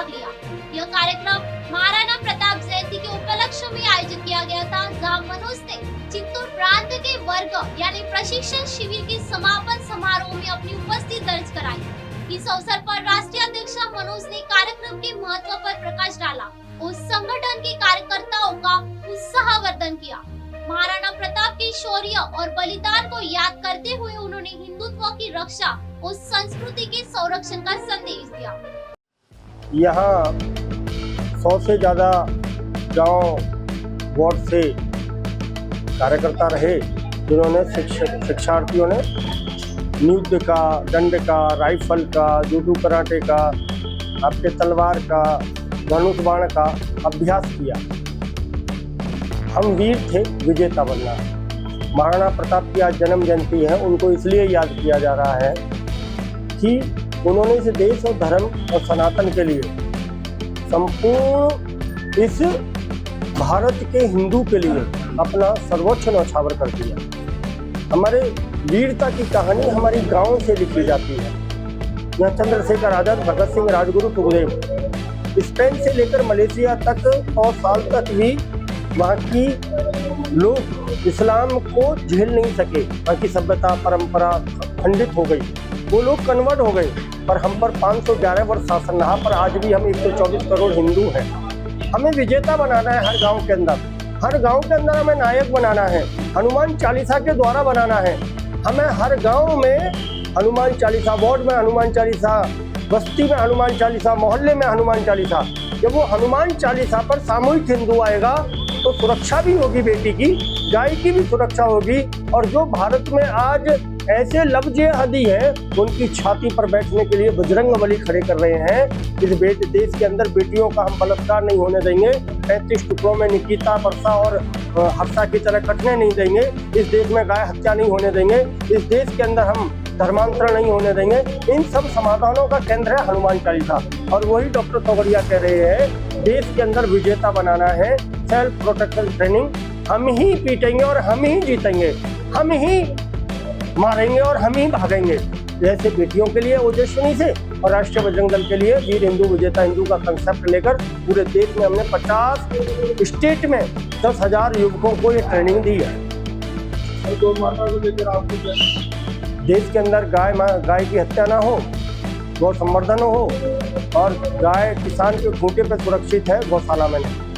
भाग लिया। यह कार्यक्रम महाराणा प्रताप जयंती के उपलक्ष्य में आयोजित किया गया था, जहां मनोज ने चित्तूर प्रांत के वर्ग यानी प्रशिक्षण शिविर के समापन समारोह में अपनी उपस्थिति दर्ज कराई। इस अवसर पर राष्ट्रीय अध्यक्ष मनोज ने कार्यक्रम के महत्व पर प्रकाश डाला और संगठन के कार्यकर्ताओं का उत्साहवर्धन किया। महाराणा प्रताप के शौर्य और बलिदान को याद करते हुए उन्होंने हिंदुत्व की रक्षा और संस्कृति के संरक्षण का संदेश दिया। यहाँ 100 से ज्यादा गांव वार्ड से कार्यकर्ता रहे, जिन्होंने शिक्षार्थियों ने नृत्य का, दंड का, राइफल का, जूडो कराटे का, आपके तलवार का, धनुष बाण का अभ्यास किया। हम वीर थे, विजेता बनना। महाराणा प्रताप की आज जन्म जयंती है, उनको इसलिए याद किया जा रहा है कि उन्होंने इस देश और धर्म और सनातन के लिए संपूर्ण इस भारत के हिंदू के लिए अपना सर्वोच्च न्यौछावर कर दिया। हमारे वीरता की कहानी हमारी गांव से लिखी जाती है। यहाँ चंद्रशेखर आजाद, भगत सिंह, राजगुरु, सुखदेव, स्पेन से लेकर मलेशिया तक 100 साल तक भी वहाँ की लोग इस्लाम को झेल नहीं सके। वहाँ की सभ्यता परंपरा खंडित हो गई, वो लोग कन्वर्ट हो गए, पर हम पर 511 वर्ष शासन रहा। पर आज भी हम 124 करोड़ हिंदू हैं। हमें विजेता बनाना है हर गांव के अंदर। हर गांव के अंदर हमें नायक बनाना है, हनुमान चालीसा के द्वारा बनाना है। हमें हर गांव में हनुमान चालीसा, वार्ड में हनुमान चालीसा, बस्ती में हनुमान चालीसा, मोहल्ले में हनुमान चालीसा। जब वो हनुमान चालीसा पर सामूहिक हिंदू आएगा तो सुरक्षा भी होगी, बेटी की, गाय की भी सुरक्षा होगी। और जो भारत में आज ऐसे लफ्ज़ हदी हैं, उनकी छाती पर बैठने के लिए बजरंगबली खड़े कर रहे हैं। इस देश के अंदर बेटियों का हम बलात्कार नहीं होने देंगे। 35 टुकड़ों में निकिता, वर्षा और हर्षा की तरह कटने नहीं देंगे। इस देश में गाय हत्या नहीं होने देंगे। इस देश के अंदर हम धर्मांतरण नहीं होने देंगे। इन सब समाधानों का केंद्र है हनुमान चालीसा। और वही डॉक्टर तोगड़िया कह रहे हैं, देश के अंदर विजेता बनाना है। सेल्फ प्रोटेक्शन ट्रेनिंग, हम ही पीटेंगे और हम ही जीतेंगे, हम ही मारेंगे और हम ही भागेंगे। जैसे बेटियों के लिए ओजस्विनी से और राष्ट्रीय बजरंग दल के लिए वीर हिंदू विजेता हिंदू का कंसेप्ट लेकर पूरे देश में हमने 50 स्टेट में 10,000 युवकों को ये ट्रेनिंग दी है। गौ माता को लेकर आपको देश के अंदर गाय की हत्या ना हो, गौ संवर्धन हो, और गाय किसान के खूंटे पर सुरक्षित है, गौशाला में नहीं।